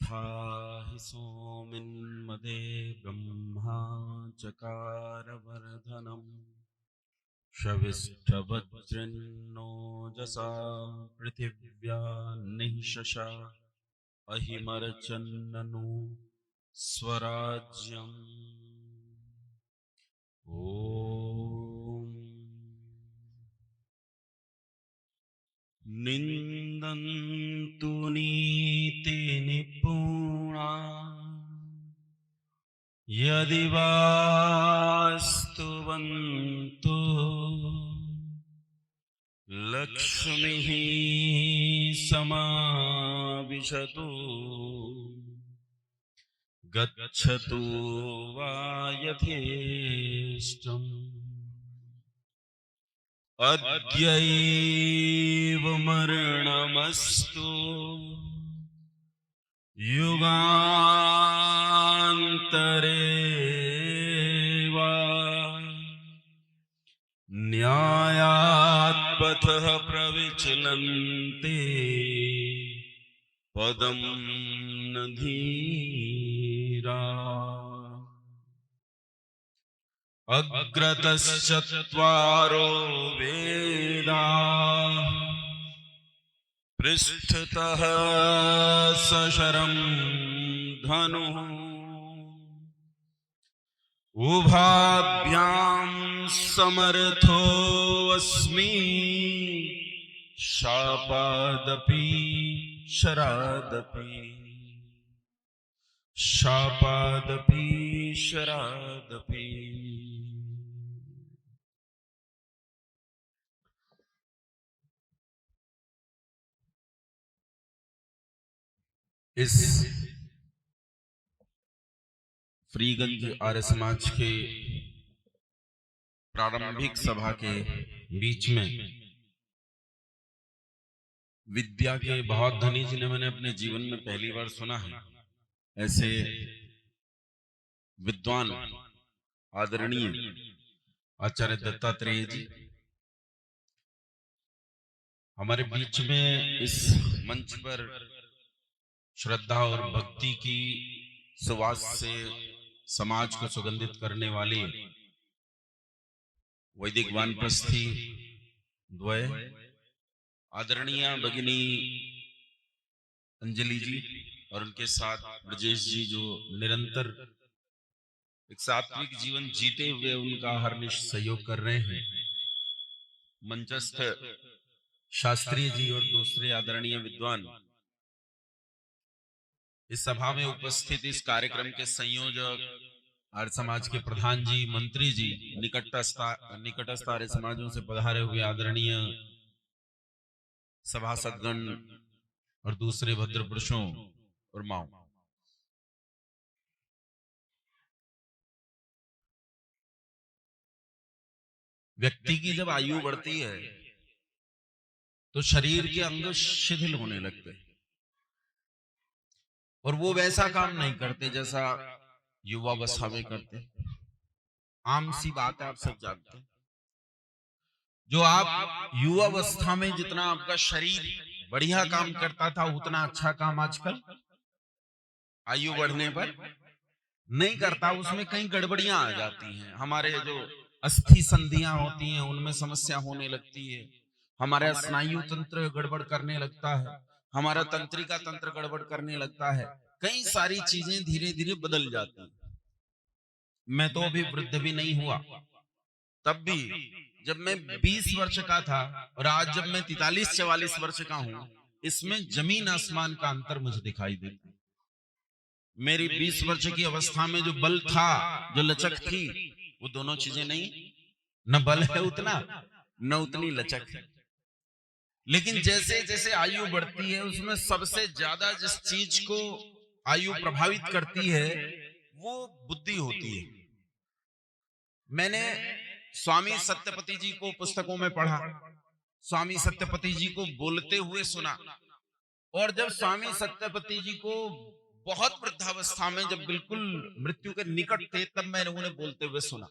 यथा हि सोमिन्मदे ब्रह्मा चकार वर्धनम् शविष्ठवज्रन्नोजसा पृथिव्या निःशशा अहिमर्चन्ननु स्वराज्यम्। ॐ निन्दन्तु नीति निपुणा यदि वास्तुवन्तु लक्ष्मीः समाविशतु गच्छतु वा यथेष्टम्। अद्यैव मरणमस्तु युगान्तरे वा न्यायात् पथः प्रविचलन्ते पदं न धीरा। अग्रतश्चत्वारो वेदाः पृष्ठतः सशरं धनुः उभाभ्यां समर्थोऽस्मि शापादपि शरादपि शापादपि शरादपि। इस फ्रीगंज आर्य समाज के प्रारंभिक सभा के बीच में विद्या के बहुत धनी जिन्हें मैंने अपने जीवन में पहली बार सुना है, ऐसे विद्वान आदरणीय आचार्य दत्तात्रेय जी हमारे बीच में इस मंच पर श्रद्धा और भक्ति की सुवास से समाज को सुगंधित करने वाली वैदिक वानप्रस्थी द्वय आदरणीय भगिनी अंजलि जी और उनके साथ ब्रजेश जी जो निरंतर एक सात्विक जीवन जीते हुए उनका हरनिश सहयोग कर रहे हैं, मंचस्थ शास्त्री जी और दूसरे आदरणीय विद्वान, इस सभा में उपस्थित इस कार्यक्रम के संयोजक आर्य समाज के प्रधान जी, मंत्री जी, निकटस्थ आर्य समाजों से पधारे हुए आदरणीय सभासदगण और दूसरे भद्र पुरुषों और माओ, व्यक्ति की जब आयु बढ़ती है तो शरीर के अंग शिथिल होने लगते हैं और वो वैसा काम नहीं करते जैसा युवावस्था में करते। आम सी बात है, आप सब जानते हैं। जो आप युवावस्था में जितना आपका शरीर बढ़िया काम करता था, उतना अच्छा काम आजकल आयु बढ़ने पर नहीं करता। उसमें कई गड़बड़ियां आ जाती हैं। हमारे जो अस्थि संधियां होती हैं उनमें समस्या होने लगती है, हमारा स्नायु तंत्र गड़बड़ करने लगता है, हमारा तंत्रिका तंत्र गड़बड़ करने लगता है, कई सारी चीजें धीरे धीरे बदल जाती हैं। मैं तो अभी वृद्ध भी नहीं हुआ, तब भी जब मैं 20 वर्ष का था और आज जब मैं 43-44 वर्ष का हूं, इसमें जमीन आसमान का अंतर मुझे दिखाई देता है। मेरी 20 वर्ष की अवस्था में जो बल था, जो लचक थी, वो दोनों चीजें नहीं, न बल है उतना न उतनी लचक है। लेकिन जैसे जैसे आयु बढ़ती है उसमें सबसे ज्यादा जिस चीज को आयु प्रभावित करती है वो बुद्धि होती है। मैंने स्वामी सत्यपति जी को पुस्तकों में पढ़ा, स्वामी सत्यपति जी को बोलते हुए सुना, और जब स्वामी सत्यपति जी को बहुत वृद्धावस्था में, जब बिल्कुल मृत्यु के निकट थे, तब मैंने उन्हें बोलते हुए सुना।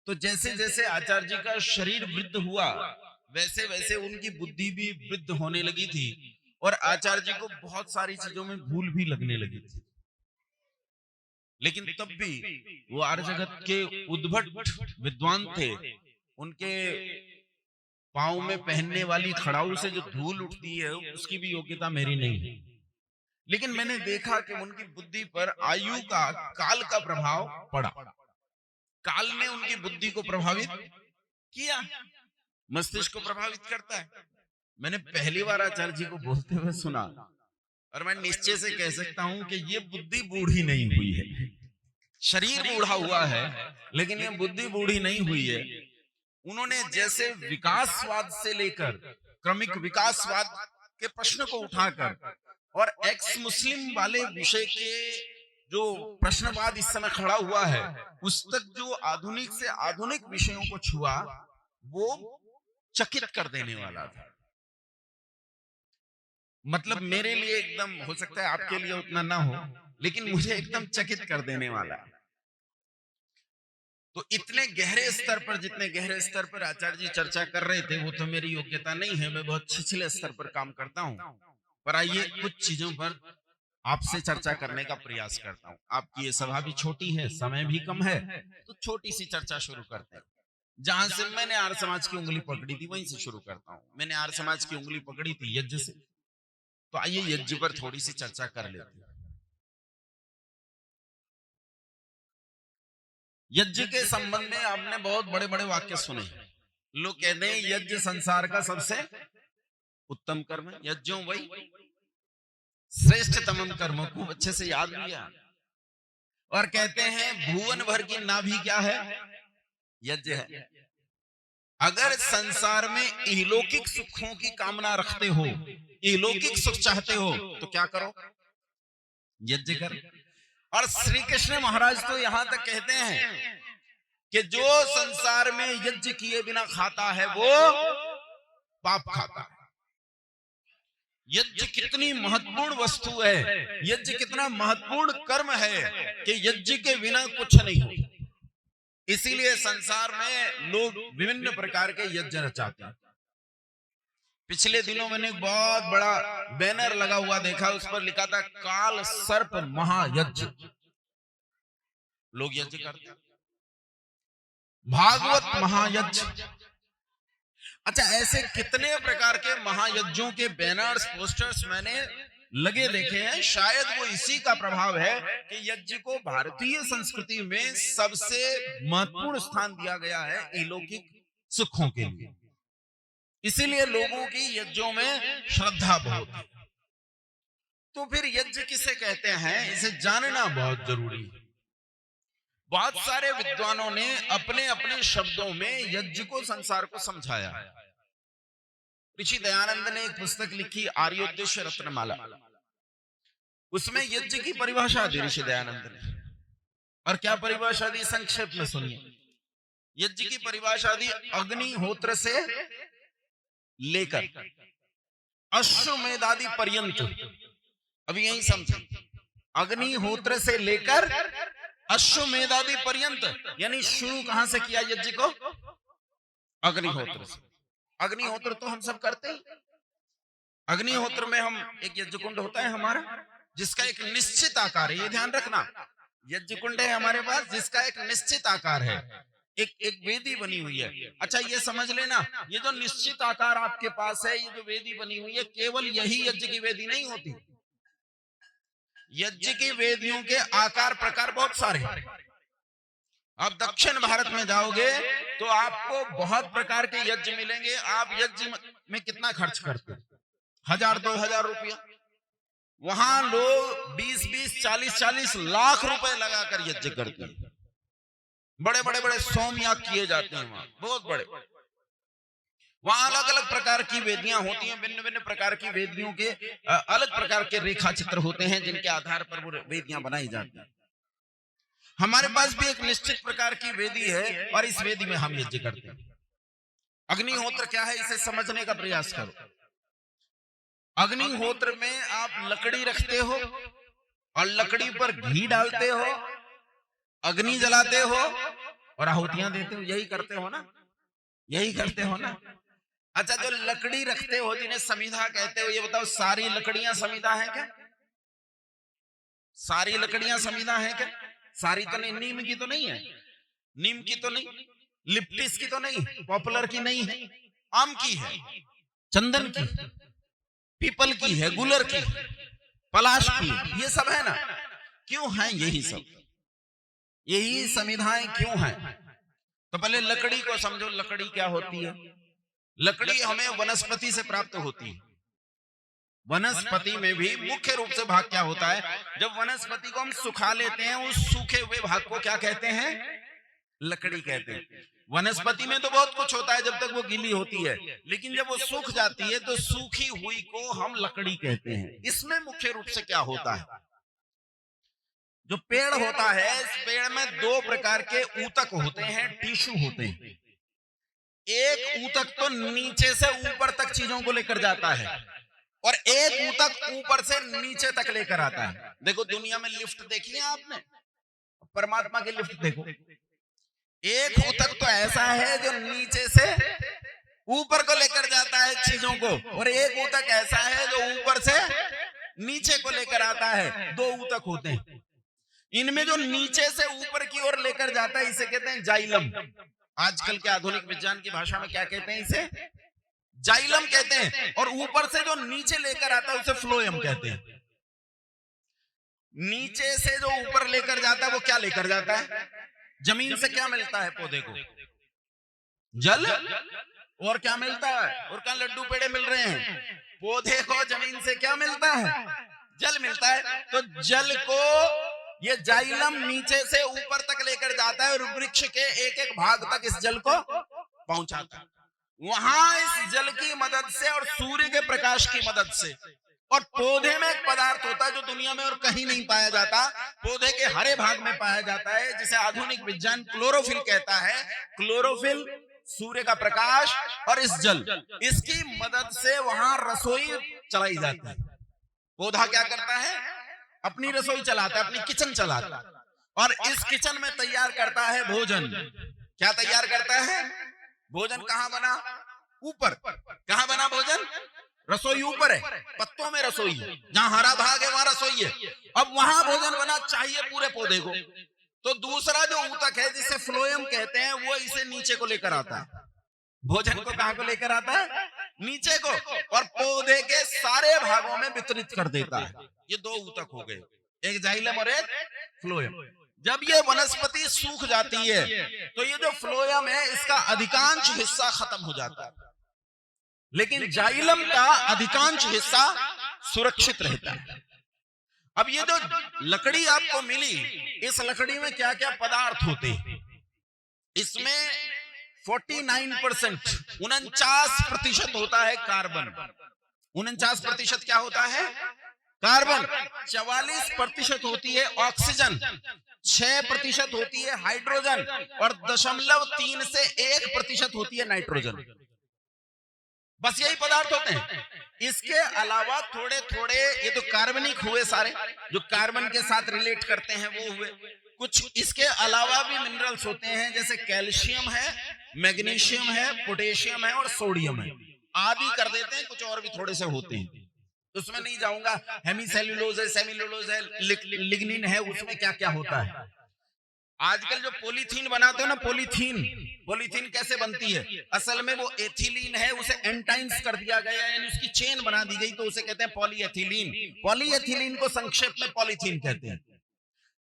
तो जैसे जैसे आचार्य जी का शरीर वृद्ध हुआ वैसे वैसे उनकी बुद्धि भी वृद्ध होने लगी थी और आचार्य जी को बहुत सारी चीजों में भूल भी लगने लगी थी, लेकिन तब भी वो आर्य जगत के उद्भट विद्वान थे। उनके पांव में पहनने वाली खड़ाऊ से जो धूल उठती है उसकी भी योग्यता मेरी नहीं है, लेकिन मैंने देखा कि उनकी बुद्धि पर आयु का, काल का प्रभाव पड़ा। काल ने उनकी बुद्धि को प्रभावित किया, मस्तिष्क को प्रभावित करता है। मैंने पहली बार आचार्य जी को बोलते हुए सुना, और मैं निश्चय से कह सकता हूं कि ये बुद्धि बूढ़ी नहीं हुई है। शरीर बूढ़ा हुआ है लेकिन ये बुद्धि बूढ़ी नहीं हुई है। उन्होंने जैसे विकासवाद से लेकर क्रमिक विकासवाद के प्रश्न को उठाकर और एक्स मुस्लिम वाले विषय के जो प्रश्नवाद इस समय खड़ा हुआ है उस तक जो आधुनिक से आधुनिक विषयों को छुआ, वो चकित कर देने वाला था। मतलब मेरे लिए एकदम, हो सकता है आपके लिए उतना ना हो, लेकिन मुझे एकदम चकित कर देने वाला है। तो इतने गहरे स्तर पर, जितने गहरे स्तर पर आचार्य जी चर्चा कर रहे थे, वो तो मेरी योग्यता नहीं है, मैं बहुत छिछले स्तर पर काम करता हूं। पर आइए कुछ चीजों पर आपसे चर्चा करने का प्रयास करता हूं। आपकी ये सभा भी छोटी है, समय भी कम है, तो छोटी सी चर्चा शुरू करते हैं। जहां से मैंने आर्य समाज की उंगली पकड़ी थी वहीं से शुरू करता हूं। मैंने आर्य समाज की उंगली पकड़ी थी यज्ञ से, तो आइए यज्ञ पर थोड़ी सी चर्चा कर लेते हैं। यज्ञ के संबंध में आपने बहुत बड़े बड़े वाक्य सुने। लोग कहते हैं यज्ञ संसार का सबसे उत्तम कर्म है, यज्ञों वही श्रेष्ठतम कर्म को अच्छे से याद किया। और कहते हैं भुवन भर की नाभि क्या है? यज्ञ है। अगर संसार में इहलौकिक सुखों की कामना रखते हो, इहलौकिक सुख चाहते हो, तो क्या करो? यज्ञ करो। और श्री कृष्ण महाराज तो यहां तक कहते हैं कि जो संसार में यज्ञ किए बिना खाता है वो पाप खाता है। यज्ञ कितनी महत्वपूर्ण वस्तु है, यज्ञ कितना महत्वपूर्ण कर्म है कि यज्ञ के बिना कुछ नहीं हो। इसीलिए संसार में लोग विभिन्न प्रकार के यज्ञ रचाते हैं। पिछले दिनों मैंने एक बहुत बड़ा बैनर लगा हुआ देखा, उस पर लिखा था काल सर्प महायज्ञ। लोग यज्ञ करते हैं, भागवत महायज्ञ। अच्छा, ऐसे कितने प्रकार के महायज्ञों के बैनर्स, पोस्टर्स मैंने लगे देखे हैं। शायद वो इसी का प्रभाव है कि यज्ञ को भारतीय संस्कृति में सबसे महत्वपूर्ण स्थान दिया गया है अलौकिक सुखों के लिए। इसीलिए लोगों की यज्ञों में श्रद्धा बहुत है। तो फिर यज्ञ किसे कहते हैं, इसे जानना बहुत जरूरी है। बहुत सारे विद्वानों ने अपने अपने शब्दों में यज्ञ को, संसार को समझाया। ऋषि दयानंद ने एक पुस्तक लिखी आर्योद्देश्य रत्नमाला, उसमें यज्ञ की परिभाषा दी ऋषि दयानंद ने। और क्या परिभाषा दी, संक्षेप में सुनिए। यज्ञ की परिभाषा दी अग्निहोत्र से लेकर अश्वमेधादि पर्यंत। अभी यही समझे, अग्निहोत्र से लेकर अश्वमेधादि पर्यंत, यानी शुरू कहां से किया यज्ञ को? अग्निहोत्र से। अग्निहोत्र तो हम सब करते ही। अग्निहोत्र में हम, एक यज्ञ कुंड होता है हमारा जिसका एक निश्चित आकार है, ये ध्यान रखना। यज्ञ कुंड है हमारे पास जिसका एक निश्चित आकार है, एक वेदी बनी हुई है। अच्छा, ये समझ लेना, ये जो निश्चित आकार आपके पास है, ये जो वेदी बनी हुई है, केवल यही यज्ञ की वेदी नहीं होती। यज्ञ की वेदियों के आकार प्रकार बहुत सारे हैं। आप दक्षिण भारत में जाओगे तो आपको बहुत प्रकार के यज्ञ मिलेंगे। आप यज्ञ में कितना खर्च करते हैं? 1000-2000 रुपया। वहां लोग 20-20, 40-40 लाख रुपए लगाकर यज्ञ करते हैं। बड़े बड़े बड़े सोमयाग किए जाते हैं वहां, बहुत बड़े। वहां अलग अलग प्रकार की वेदियां होती हैं, भिन्न भिन्न प्रकार की वेदियों के अलग प्रकार के रेखा चित्र होते हैं जिनके आधार पर वो वेदियां बनाई जाती हैं। हमारे पास भी एक निश्चित प्रकार की वेदी है और इस वेदी में हम यज्ञ करते हैं। अग्निहोत्र क्या है, इसे समझने का प्रयास करो। अग्निहोत्र में आप लकड़ी रखते हो और लकड़ी पर घी डालते हो, अग्नि जलाते हो और आहुतियां देते हो। यही करते हो ना, यही करते हो ना। अच्छा, जो लकड़ी रखते हो जिन्हें समिधा कहते हो, ये बताओ सारी लकड़ियां समिधा है क्या? सारी लकड़ियां समिधा है क्या? सारी तो नहीं, नीम की तो नहीं है, नीम की तो नहीं, लिप्टिस की तो नहीं, पॉपुलर की नहीं है, आम की है, चंदन की, पीपल की है, गुलर की, पलाश की, ये सब है ना। क्यों है यही सब, यही समिधाएं क्यों हैं? तो पहले लकड़ी को समझो, लकड़ी क्या होती है। लकड़ी हमें वनस्पति से प्राप्त होती है। वनस्पति में भी मुख्य रूप से भाग क्या होता है, जब वनस्पति को हम सुखा लेते हैं, उस सूखे हुए भाग को क्या कहते हैं? लकड़ी कहते हैं। वनस्पति में तो बहुत कुछ होता है जब तक वो गीली होती है, लेकिन जब वो सूख जाती है तो सूखी हुई को हम लकड़ी कहते हैं। इसमें मुख्य रूप से क्या होता है, जो पेड़ होता है, इस पेड़ में दो प्रकार के ऊतक होते हैं, टिश्यू होते हैं। एक ऊतक तो नीचे से ऊपर तक चीजों को लेकर जाता है, और एक ऊतक ऊपर से नीचे तक लेकर आता है। देखो दुनिया में लिफ्ट देखी है आपने, परमात्मा की लिफ्ट देखो। एक ऊतक तो ऐसा है जो नीचे से ऊपर को लेकर जाता है चीजों को, और एक ऊतक ऐसा है जो ऊपर से नीचे को लेकर आता है। दो ऊतक होते हैं। इनमें जो नीचे से ऊपर की ओर लेकर जाता है, इसे कहते हैं जाइलम। आजकल के आधुनिक विज्ञान की भाषा में क्या कहते हैं? इसे जाइलम कहते हैं। और ऊपर से जो नीचे लेकर आता है उसे फ्लोएम कहते हैं। नीचे से जो ऊपर लेकर जाता है वो क्या लेकर जाता है? जमीन से क्या मिलता है पौधे को? जल। और क्या मिलता है? और क्या लड्डू पेड़े मिल रहे हैं? पौधे को जमीन से क्या मिलता है? जल मिलता है। तो जल को ये जाइलम नीचे से ऊपर तक लेकर जाता है और वृक्ष के एक एक भाग तक इस जल को पहुंचाता है। वहां इस जल की मदद से और सूर्य के प्रकाश की मदद से, और पौधे में एक पदार्थ होता है जो दुनिया में और कहीं नहीं पाया जाता, पौधे के हरे भाग में पाया जाता है, जिसे आधुनिक विज्ञान क्लोरोफिल कहता है। क्लोरोफिल सूर्य का प्रकाश और इस जल, इसकी मदद से वहां रसोई चलाई जाती है। पौधा क्या करता है? अपनी रसोई चलाता है, अपनी किचन चलाता है, और इस किचन में तैयार करता है भोजन। क्या तैयार करता है? भोजन कहाँ बना? ऊपर। कहाँ बना भोजन? रसोई ऊपर है, पत्तों में रसोई है, जहां हरा भाग है वहां रसोई है। अब वहां भोजन बना, चाहिए पूरे पौधे को। तो दूसरा जो ऊतक है जिसे फ्लोएम कहते हैं, वो इसे नीचे को लेकर आता है। भोजन को कहां को लेकर आता है? नीचे को, और पौधे के सारे भागों में वितरित कर देता है। ये दो ऊतक हो गए, एक जाइलम और एक फ्लोएम। जब ये वनस्पति सूख जाती है तो ये जो फ्लोएम है इसका अधिकांश हिस्सा खत्म हो जाता है, लेकिन जाइलम का अधिकांश हिस्सा सुरक्षित रहता है। अब ये जो लकड़ी आपको मिली, इस लकड़ी में क्या क्या पदार्थ होते हैं? इसमें 49%, 49% होता है कार्बन। 49% क्या होता है? कार्बन। 44% होती है ऑक्सीजन, 6% होती है हाइड्रोजन, और 0.3 से 1% होती है नाइट्रोजन। बस यही पदार्थ होते हैं। इसके अलावा थोड़े थोड़े ये तो कार्बनिक हुए, सारे जो कार्बन के साथ रिलेट करते हैं वो हुए। कुछ इसके अलावा भी मिनरल्स होते हैं, जैसे कैल्शियम है, मैग्नीशियम है, पोटेशियम है और सोडियम है। आदि कर देते हैं, कुछ और भी थोड़े से होते हैं, उसमें नहीं जाऊंगा। हेमीसेल्यूलोज है, सेल्यूलोज है, लिग्निन है, उसमें क्या क्या होता है। आजकल जो पॉलीथीन बनाते हो ना, पॉलीथीन कैसे बनती है? असल में वो एथिलीन है, उसे एंटाइन्स कर दिया गया, यानी उसकी चेन बना दी गई, तो उसे कहते हैं पॉलीएथिलीन। पॉलीएथिलीन को संक्षेप में पॉलीथीन कहते हैं।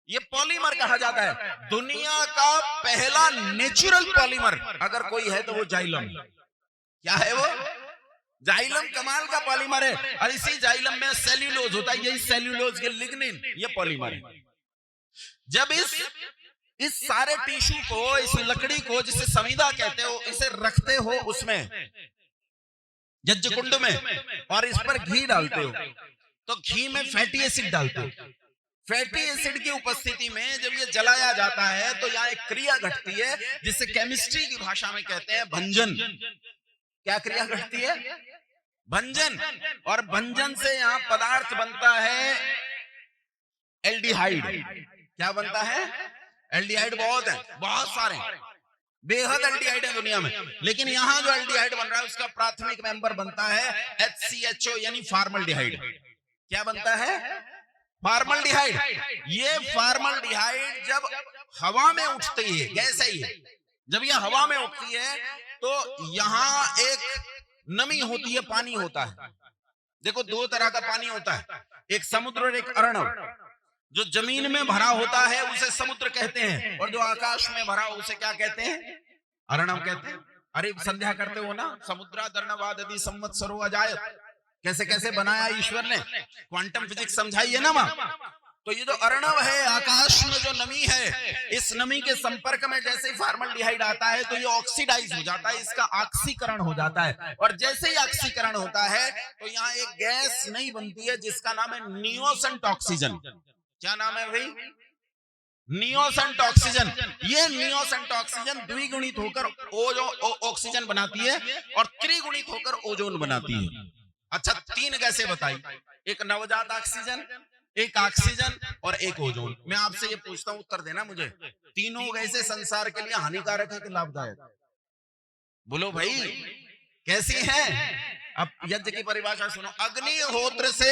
ये पॉलीमर कहा जाता है। दुनिया का पहला नेचुरल पॉलीमर अगर कोई है तो वो जाइलम। क्या है वो? जाइलम कमाल का पॉलीमर है, और इसी जाइलम में सेल्यूलोज होता है, यही सेल्यूलोज के लिग्निन, ये पॉलीमर है। जब इस सारे टिश्यू को, इस लकड़ी को जिसे समिधा कहते हो, इसे रखते हो उसमें यज्ञकुंड में, और इस पर घी डालते हो, तो घी में फैटी एसिड डालते हो। फैटी एसिड की उपस्थिति में जब ये जलाया जाता है तो यहाँ एक क्रिया घटती है जिसे केमिस्ट्री की भाषा में कहते हैं भंजन। क्या क्रिया घटती है? भंजन। और भंजन से यहाँ पदार्थ बनता है एल्डिहाइड। क्या बनता है? एल्डिहाइड बहुत है, बहुत सारे, बेहद एल्डिहाइड है दुनिया में, लेकिन यहाँ जो एल्डिहाइड बन रहा है उसका प्राथमिक मेंबर बनता है HCHO यानी फॉर्मल्डिहाइड। क्या बनता है? फॉर्मल्डिहाइड। ये फॉर्मल्डिहाइड जब हवा में उठती है, गैस है ये, जब ये हवा में उठती है तो यहाँ एक नमी होती है, पानी होता है। देखो दो तरह का पानी होता है, एक समुद्र और एक अर्णव। जो जमीन में भरा होता है उसे समुद्र कहते हैं, और जो आकाश में भरा हो उसे क्या कहते हैं? अर्णव कहते हैं। अरे संध्या करते हो ना, समुद्रादर्णवादि संवत्सरो अजायत, कैसे कैसे बनाया ईश्वर ने, क्वांटम फिजिक्स समझाइए ना मां। तो ये जो अर्णव है, आकाश में जो नमी है, इस नमी के संपर्क में जैसे ही फॉर्मल्डिहाइड आता है तो ये ऑक्सीडाइज हो जाता है, इसका ऑक्सीकरण हो जाता है। और जैसे ही ऑक्सीकरण होता है तो यहाँ एक गैस नहीं बनती है जिसका नाम है नियोसेंट ऑक्सीजन। क्या नाम है भाई? नियोसेंट ऑक्सीजन। ये नियोसेंट ऑक्सीजन द्विगुणित होकर ऑक्सीजन बनाती है और त्रिगुणित होकर ओजोन बनाती है। अच्छा, तीन गैसें बताई, एक नवजात ऑक्सीजन, एक ऑक्सीजन और एक ओजोन। मैं आपसे ये पूछता हूं, उत्तर देना मुझे, तीनों गैसें संसार के लिए हानिकारक है कि लाभदायक? बोलो भाई, कैसी हैं? अब यज्ञ की परिभाषा सुनो। अग्निहोत्र से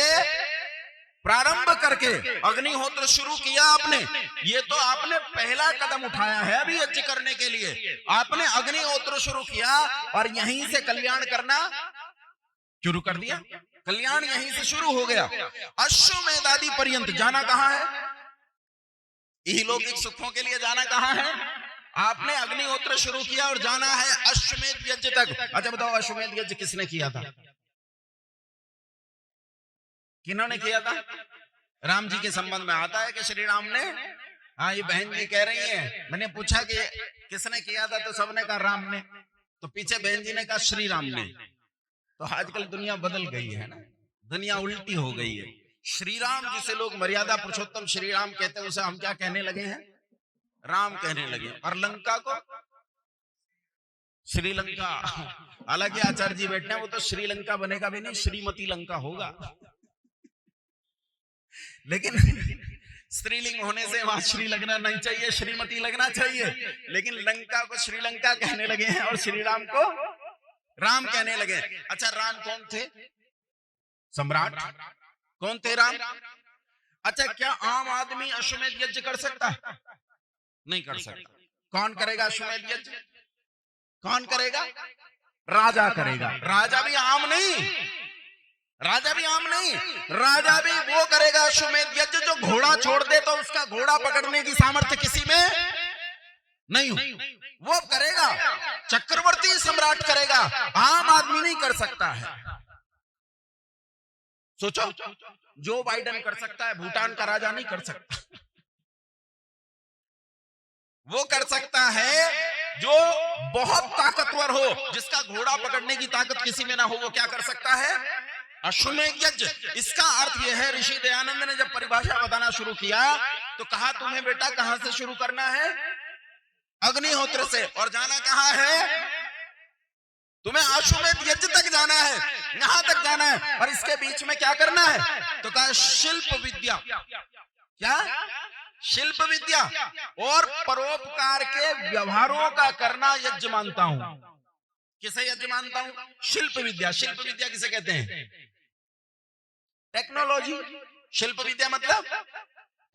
प्रारंभ करके अग्निहोत्र शुरू किया आपने, ये तो आपने पहला कदम उठाया है अभी यज्ञ करने के लिए। आपने अग्निहोत्र शुरू किया और यहीं से कल्याण करना शुरू कर दिया, कल्याण यहीं से शुरू हो गया। अश्वमेधादि पर्यंत जाना कहां है? इहलौकिक सुखों के लिए जाना कहां है? आपने अग्निहोत्र शुरू किया और जाना है अश्वमेध यज्ञ तक। अच्छा बताओ, अश्वमेध यज्ञ किसने किया था? किन्होंने किया था? राम जी के संबंध में आता है कि श्री राम ने, हाँ ये बहन जी कह रही है, मैंने पूछा कि किसने किया था तो सबने कहा राम ने, तो पीछे बहन जी ने कहा श्री राम ने। तो आजकल दुनिया बदल गई है ना, दुनिया उल्टी हो गई है। श्री राम जिसे लोग मर्यादा पुरुषोत्तम श्री राम कहते हैं, उसे हम क्या कहने लगे हैं? राम कहने लगे। और लंका को श्रीलंका। हालांकि आचार्य जी बैठे हैं, वो तो श्रीलंका बनेगा भी नहीं, श्रीमती लंका होगा। लेकिन स्त्रीलिंग होने से वहां श्री लगना नहीं चाहिए, श्रीमती लगना चाहिए। लेकिन लंका को श्रीलंका कहने लगे हैं और श्री राम को राम कहने लगे। अच्छा, राम कौन थे? सम्राट। कौन थे राम? अच्छा, क्या आम आदमी अश्वमेध यज्ञ कर सकता है? नहीं कर सकता। कौन करेगा अश्वमेध यज्ञ? कौन करेगा? राजा करेगा। राजा भी आम नहीं, राजा भी आम नहीं, राजा भी वो करेगा अश्वमेध यज्ञ जो घोड़ा छोड़ दे तो उसका घोड़ा पकड़ने की सामर्थ्य किसी में नहीं हो, वो करेगा। चक्रवर्ती सम्राट करेगा, आम आदमी नहीं कर सकता है। सोचो, जो बाइडेन कर सकता है, भूटान का राजा नहीं कर सकता। वो कर सकता है जो बहुत ताकतवर हो, जिसका घोड़ा पकड़ने की ताकत किसी में ना हो, वो क्या कर सकता है? अश्वमेध यज्ञ। इसका अर्थ यह है, ऋषि दयानंद ने जब परिभाषा बताना शुरू किया तो कहा तुम्हें बेटा कहां से शुरू करना है? अग्निहोत्र से। और जाना कहां है? तुम्हें अश्वमेध यज्ञ तक जाना है, यहां तक जाना है। और इसके बीच में क्या करना है? तो कहा शिल्प विद्या। क्या? शिल्प विद्या और परोपकार के व्यवहारों का करना यज्ञ मानता हूं। किसे यज्ञ मानता हूं? शिल्प विद्या। शिल्प विद्या किसे कहते हैं? टेक्नोलॉजी। शिल्प विद्या मतलब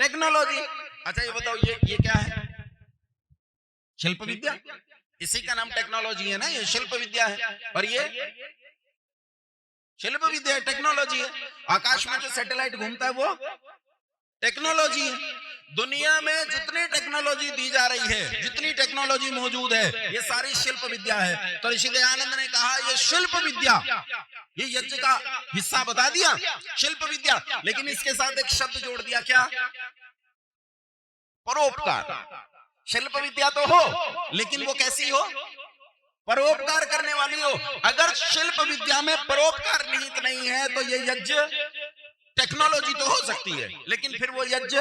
टेक्नोलॉजी। अच्छा ये बताओ, ये क्या है? शिल्प विद्या। इसी का नाम टेक्नोलॉजी है ना, ये शिल्प विद्या है। और ये शिल्प विद्या है, टेक्नोलॉजी है। आकाश में जो सैटेलाइट घूमता है वो टेक्नोलॉजी है। दुनिया में जितनी टेक्नोलॉजी दी जा रही है, जितनी टेक्नोलॉजी मौजूद है, ये सारी शिल्प विद्या है। तो ऋषि दयानंद ने कहा ये शिल्प विद्या, ये यज्ञ का हिस्सा बता दिया, शिल्प विद्या। लेकिन इसके साथ एक शब्द जोड़ दिया, क्या? परोपकार। शिल्प विद्या तो हो, लेकिन वो कैसी हो? परोपकार करने वाली हो। अगर शिल्प विद्या में परोपकार निहित नहीं है तो ये यज्ञ, टेक्नोलॉजी तो हो सकती है लेकिन फिर वो यज्ञ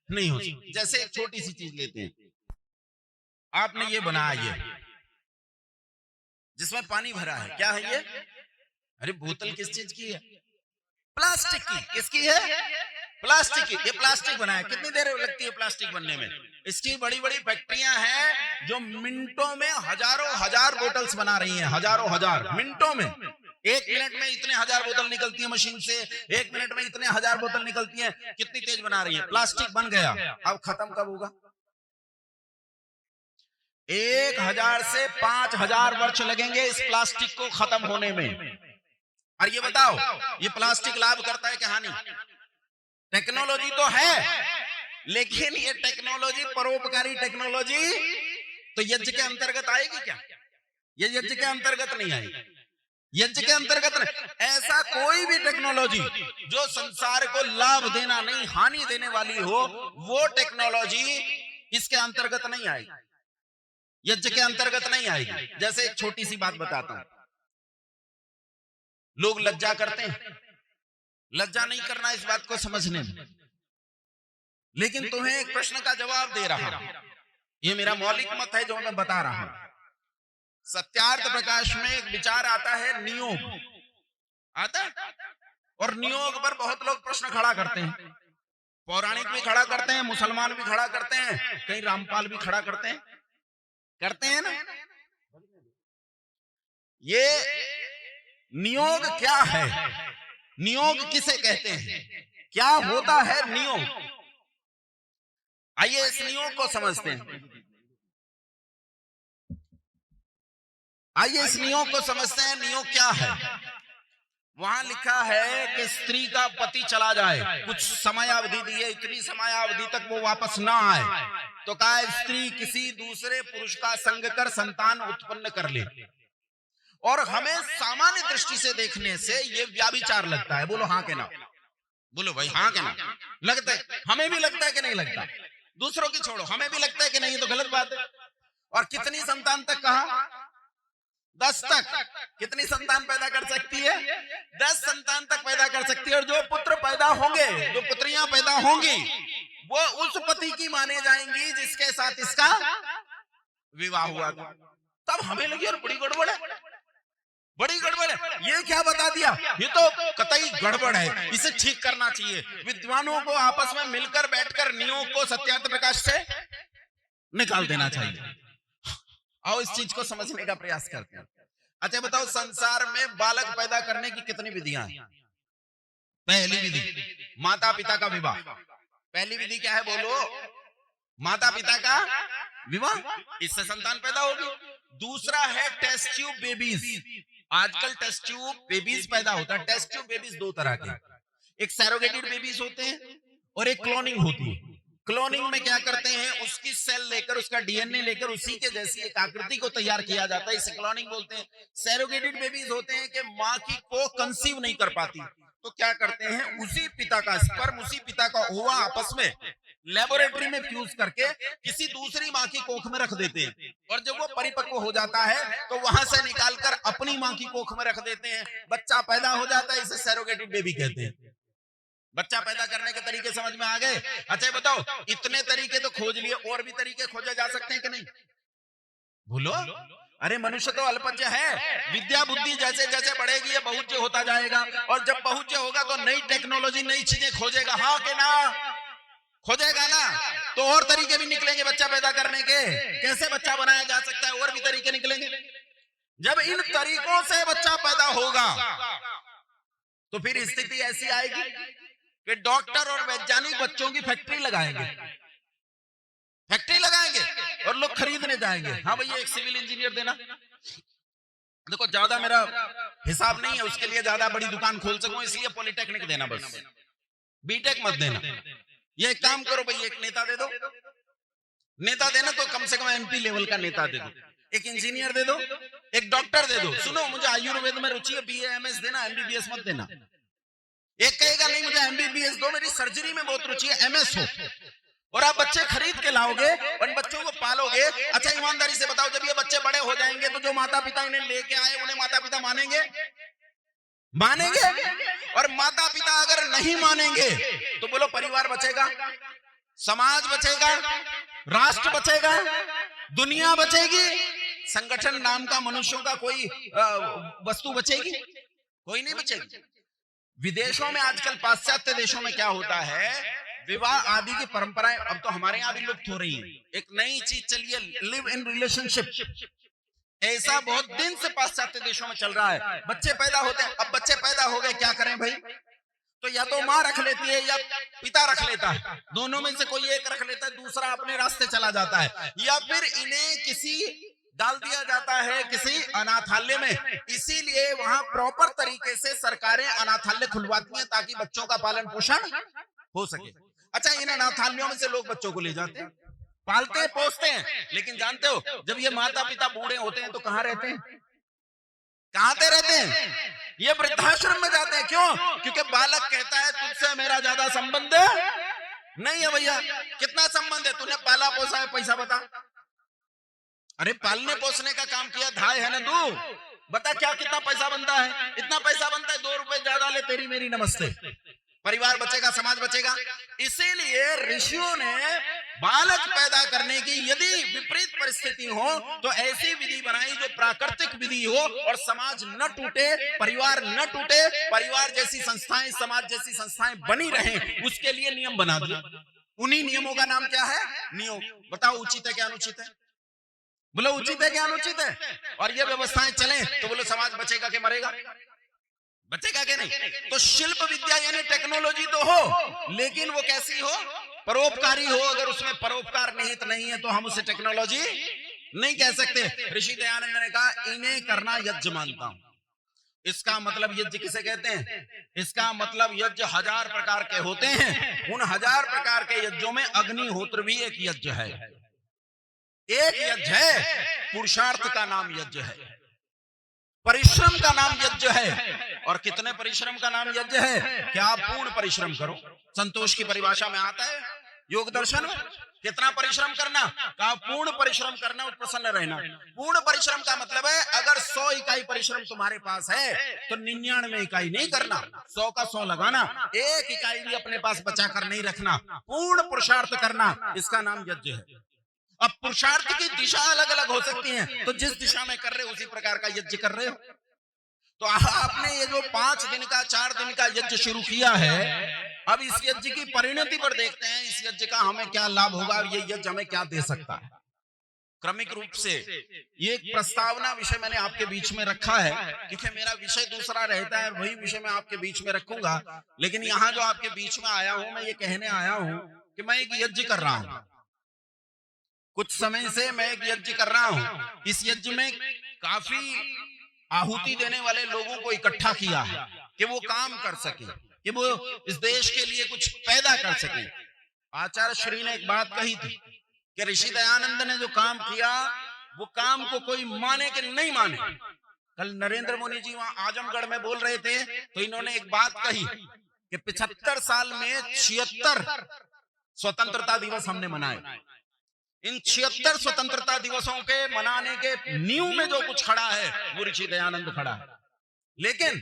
नहीं हो सकती। जैसे एक छोटी सी चीज लेते हैं, आपने ये बनाया, ये जिसमें पानी भरा है, क्या है ये? अरे बोतल किस चीज की है? प्लास्टिक की। किसकी है? प्लास्टिक की, ये प्लास्टिक बनाया, कितनी देर लगती है प्लास्टिक बनने में? इसकी बड़ी बड़ी फैक्ट्रियां हैं जो मिनटों में हजारों हजार बोतल्स बना रही हैं, हजारों हजार मिनटों में। 1 मिनट में इतने हजार बोतल निकलती है मशीन से, 1 मिनट में इतने हजार बोतल निकलती है, कितनी तेज बना रही है। प्लास्टिक बन गया, अब खत्म कब होगा? 1000 से 5000 वर्ष लगेंगे इस प्लास्टिक को खत्म होने में। और ये बताओ, ये प्लास्टिक लाभ करता है कि हानि? टेक्नोलॉजी तो है, लेकिन ये टेक्नोलॉजी परोपकारी टेक्नोलॉजी तो यज्ञ के अंतर्गत आएगी क्या? ये यज्ञ के अंतर्गत नहीं आएगी, यज्ञ के अंतर्गत नहीं। ऐसा कोई भी टेक्नोलॉजी जो संसार को लाभ देना नहीं हानि देने वाली हो, वो टेक्नोलॉजी इसके अंतर्गत नहीं आएगी, यज्ञ के अंतर्गत नहीं आएगी। जैसे एक छोटी सी बात बताता हूं, लोग लज्जा करते हैं, लज्जा नहीं करना इस बात को समझने में, लेकिन तुम्हें एक प्रश्न का जवाब दे रहा हूं, ये मेरा मौलिक मत है जो मैं बता रहा हूं। सत्यार्थ प्रकाश में एक विचार आता है नियोग, आता है, और नियोग पर बहुत लोग प्रश्न खड़ा करते हैं, पौराणिक भी खड़ा करते हैं, मुसलमान भी खड़ा करते हैं, कहीं रामपाल भी खड़ा करते हैं ना। ये नियोग क्या है? नियोग किसे कहते हैं? क्या होता है नियोग? आइए इस नियोग को समझते हैं, आइए इस नियोग को समझते हैं। नियोग क्या है? वहां लिखा है कि स्त्री का पति चला जाए, कुछ समय अवधि दी है, इतनी समय अवधि तक वो वापस ना आए, तो कहा स्त्री किसी दूसरे पुरुष का संग कर संतान उत्पन्न कर ले। और हमें सामान्य दृष्टि से देखने से ये व्याभिचार लगता है। बोलो हाँ के ना? बोलो भाई हाँ के ना? लगता है, हमें भी लगता है कि नहीं लगता? दूसरों की छोड़ो, हमें भी लगता है कि नहीं? तो गलत बात है। और कितनी संतान तक कहा? 10 तक। कितनी संतान पैदा कर सकती है? 10 संतान तक पैदा कर सकती है। और जो पुत्र पैदा होंगे, जो पुत्रियां पैदा होंगी, वो उस पति की माने जाएंगी जिसके साथ इसका विवाह हुआ था। तब हमें लगी और बड़ी गड़बड़ है, बड़ी गड़बड़ है। ये क्या बता दिया? ये तो कतई गड़बड़ है, इसे ठीक करना चाहिए। विद्वानों को आपस में मिलकर बैठकर नियोग को सत्यार्थ प्रकाश से निकाल देना चाहिए। आओ इस चीज को समझने का प्रयास करते हैं। अच्छा बताओ, संसार में बालक पैदा करने की कितनी विधियां हैं? पहली विधि माता पिता का विवाह। पहली विधि क्या है? बोलो, माता पिता का विवाह, इससे संतान पैदा होगी। दूसरा है टेस्ट ट्यूब बेबीज। आजकल टेस्ट ट्यूब बेबीज पैदा होता है। टेस्ट ट्यूब बेबीज 2 तरह के, एक सैरोगेटेड बेबीज होते हैं और एक क्लोनिंग होती है। क्लोनिंग में क्या करते हैं? उसकी सेल लेकर, उसका डीएनए लेकर उसी के जैसी एक आकृति को तैयार किया जाता है, इसे क्लोनिंग बोलते हैं। सैरोगेटेड बेबीज होते हैं कि माँ की को कंसीव नहीं कर पाती, तो क्या करते हैं? उसी पिता का स्पर्म, उसी पिता का ओवा आपस में लेबोरेटरी में फ्यूज करके किसी दूसरी माँ की कोख में रख देते हैं, और जब वो परिपक्व हो जाता है तो वहां से निकालकर अपनी माँ की कोख में रख देते हैं। बच्चा पैदा हो जाता है, इसे सैरोगेटेड बेबी कहते हैं। बच्चा पैदा करने के तरीके समझ में आ गए? अच्छा बताओ, इतने तरीके तो खोज लिए, और भी तरीके खोजे जा सकते हैं कि नहीं? बोलो, अरे मनुष्य तो अल्पज्ञ है। विद्या बुद्धि जैसे जैसे बढ़ेगी ये बहुज्ञ होता जाएगा, और जब बहुज्ञ होगा तो नई टेक्नोलॉजी, नई चीजें खोजेगा। हाँ कि ना? खोजेगा ना, तो और तरीके भी निकलेंगे बच्चा पैदा करने के। कैसे बच्चा बनाया जा सकता है, और भी तरीके निकलेंगे। जब इन तरीकों से बच्चा पैदा होगा तो फिर स्थिति ऐसी आएगी कि डॉक्टर और वैज्ञानिक बच्चों की फैक्ट्री लगाएंगे, फैक्ट्री लगाएंगे और लोग खरीदने जाएंगे। हाँ भैया एक सिविल इंजीनियर देना। देखो ज्यादा मेरा हिसाब नहीं है उसके लिए, ज्यादा बड़ी दुकान खोल सकूं इसलिए पॉलिटेक्निक देना, बस बीटेक मत देना। ये एक काम करो भाई, एक नेता दे दो, नेता देना तो कम से कम एमपी लेवल का नेता दे दो, एक इंजीनियर दे दो, एक डॉक्टर दे दो। सुनो, मुझे आयुर्वेद में रुचि है, बीए एमएस देना, एमबीबीएस मत देना। एक कहेगा नहीं मुझे एमबीबीएस दो, मेरी सर्जरी में बहुत रुचि है, एमएस हो। और आप बच्चे खरीद के लाओगे और बच्चों को पालोगे। अच्छा ईमानदारी से बताओ, जब ये बच्चे बड़े हो जाएंगे तो जो माता पिता इन्हें लेके आए उन्हें माता पिता मानेंगे? मानेंगे? और माता पिता अगर नहीं मानेंगे तो बोलो परिवार बचेगा, समाज बचेगा, राष्ट्र बचेगा, दुनिया बचेगी, संगठन नाम का मनुष्यों का कोई वस्तु बचेगी? कोई नहीं बचेगी। विदेशों में आजकल पाश्चात्य देशों में क्या होता है, विवाह आदि की परंपराएं अब तो हमारे यहाँ भी लुप्त हो रही है। एक नई चीज चलिए, लिव इन रिलेशनशिप। ऐसा बहुत दिन से पाश्चात्य देशों में चल रहा है। बच्चे पैदा होते हैं, अब बच्चे पैदा हो गए, क्या करें भाई? तो या तो माँ रख लेती है या पिता रख लेता है, दोनों में से कोई एक रख लेता है, दूसरा अपने रास्ते चला जाता है, या फिर इन्हें किसी डाल दिया जाता है किसी अनाथालय में। इसीलिए वहां प्रॉपर तरीके से सरकारें अनाथालय खुलवाती हैं ताकि बच्चों का पालन पोषण हो सके। अच्छा, इन अनाथालयों में से लोग बच्चों को ले जाते हैं, पालते हैं, पोसते हैं, लेकिन जानते हो जब ये माता पिता बूढ़े होते हैं तो कहाँ रहते हैं? कहाँ पे रहते हैं? ये वृद्धाश्रम में जाते हैं। क्यों? क्योंकि बालक कहता है तुझसे मेरा ज्यादा संबंध नहीं है। भैया कितना संबंध है? तूने पाला पोसा है, पैसा बता। अरे पालने पोसने का काम किया, धाय है ना तू, बता क्या कितना पैसा बनता है? इतना पैसा बनता है, 2 रुपए ज्यादा ले, तेरी मेरी नमस्ते। परिवार बचेगा, समाज बचेगा। इसीलिए ऋषियों ने बालक पैदा करने की यदि विपरीत परिस्थिति हो तो ऐसी विधि बनाई जो प्राकृतिक विधि हो और समाज न टूटे, परिवार न टूटे, परिवार जैसी संस्थाएं, समाज जैसी संस्थाएं बनी रहें, उसके लिए नियम बना दिए। उन्हीं नियमों का नाम क्या है? नियम। बताओ उचित है क्या अनुचित है? बोलो उचित है क्या अनुचित है? और ये व्यवस्थाएं चलें तो बोलो समाज बचेगा कि मरेगा? बचेगा कि नहीं? तो शिल्प विद्या यानी टेक्नोलॉजी तो हो, लेकिन वो कैसी हो? परोपकारी हो। अगर उसमें परोपकार निहित नहीं है तो हम उसे टेक्नोलॉजी नहीं कह सकते। ऋषि दयानंद ने कहा इन्हें करना यज्ञ मानता हूं। इसका मतलब यज्ञ किसे कहते हैं? इसका मतलब यज्ञ 1000 प्रकार के होते हैं। उन 1000 प्रकार के यज्ञों में अग्निहोत्र भी एक यज्ञ है। एक यज्ञ है, पुरुषार्थ का नाम यज्ञ है, परिश्रम का नाम यज्ञ है। और कितने परिश्रम का नाम यज्ञ है? क्या आप पूर्ण परिश्रम करो। संतोष की परिभाषा में आता है योग दर्शन में। कितना परिश्रम करना? कहा पूर्ण परिश्रम करना और प्रसन्न रहना। पूर्ण परिश्रम का मतलब है अगर 100 इकाई परिश्रम तुम्हारे पास है तो 99 इकाई नहीं करना, 100 का 100 लगाना, 1 इकाई भी अपने पास बचा कर नहीं रखना। पूर्ण पुरुषार्थ करना, इसका नाम यज्ञ है। अब पुरुषार्थ की दिशा अलग अलग हो सकती है, तो जिस दिशा में कर रहे हो उसी प्रकार का यज्ञ कर रहे हो। तो आपने ये जो 5 दिन का 4 दिन का यज्ञ शुरू किया है, अब इस यज्ञ की परिणति पर देखते हैं इस यज्ञ का हमें क्या लाभ होगा, ये यज्ञ हमें क्या दे सकता है। क्रमिक रूप से ये एक प्रस्तावना विषय मैंने आपके बीच में रखा है, क्योंकि मेरा विषय दूसरा रहता है, वही विषय मैं आपके बीच में रखूंगा। लेकिन यहाँ जो आपके बीच में आया हूं, मैं ये कहने आया हूं कि मैं एक यज्ञ कर रहा हूं। कुछ समय से मैं एक यज्ञ कर रहा हूं। इस यज्ञ में काफी आहुति देने वाले लोगों को इकट्ठा किया है कि वो काम कर सके, कि वो इस देश के लिए कुछ पैदा कर सके। आचार्य श्री ने एक बात कही थी कि ऋषि दयानंद ने जो काम किया वो काम को कोई माने कि नहीं माने। कल नरेंद्र मुनि जी वहां आजमगढ़ में बोल रहे थे तो इन्होंने एक बात कही कि 75 साल में 76 स्वतंत्रता दिवस हमने मनाए। इन 76 स्वतंत्रता दिवसों के मनाने के नींव में जो कुछ खड़ा है वो ऋषि दयानंद खड़ा है। लेकिन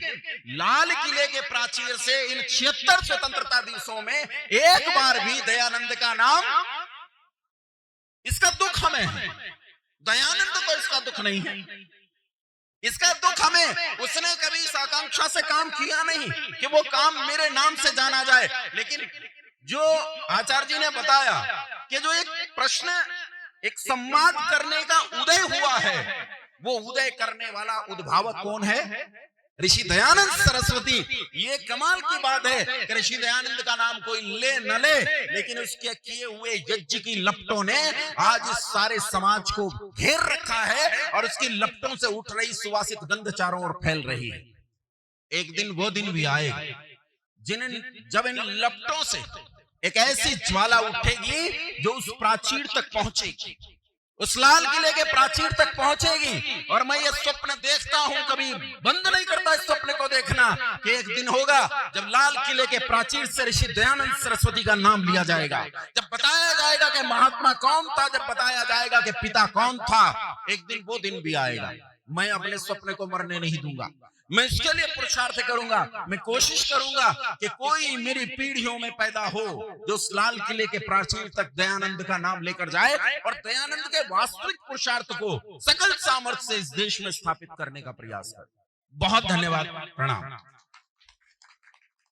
लाल किले के प्राचीर से इन 76 स्वतंत्रता दिवसों में एक बार भी दयानंद का नाम, इसका दुख हमें है। दयानंद को इसका दुख नहीं है, इसका दुख हमें। उसने कभी इस आकांक्षा से काम किया नहीं कि वो काम मेरे नाम से जाना जाए। लेकिन जो आचार्य जी ने बताया कि जो एक प्रश्न, एक संवाद करने का उदय हुआ है, वो उदय करने वाला उद्भावक कौन है? ऋषि दयानंद सरस्वती। ये कमाल की बात है कि ऋषि दयानंद का नाम कोई ले न ले, लेकिन उसके किए हुए यज्ञ की लपटों ने आज इस सारे समाज को घेर रखा है और उसकी लपटों से उठ रही सुवासित गंध चारों ओर फैल रही है। एक दिन वो दिन भी आएगा जब इन लपटों से एक ऐसी ज्वाला उठेगी जो उस प्राचीर तक पहुंचेगी, उस लाल किले के प्राचीर तक पहुंचेगी। और मैं ये स्वप्न देखता हूं, कभी बंद नहीं करता इस स्वप्न को देखना, कि एक दिन होगा जब लाल किले के प्राचीर से ऋषि दयानंद सरस्वती का नाम लिया जाएगा, जब बताया जाएगा कि महात्मा कौन था, जब बताया जाएगा कि पिता कौन था। एक दिन वो दिन भी आएगा। मैं अपने स्वप्न को मरने नहीं दूंगा, मैं इसके लिए पुरुषार्थ करूंगा। मैं कोशिश करूंगा कि कोई मेरी पीढ़ियों में पैदा हो जो उस लाल किले के प्राचीर तक दयानंद का नाम लेकर जाए और दयानंद के वास्तविक पुरुषार्थ को सकल सामर्थ्य से इस देश में स्थापित करने का प्रयास करे। बहुत धन्यवाद, प्रणाम।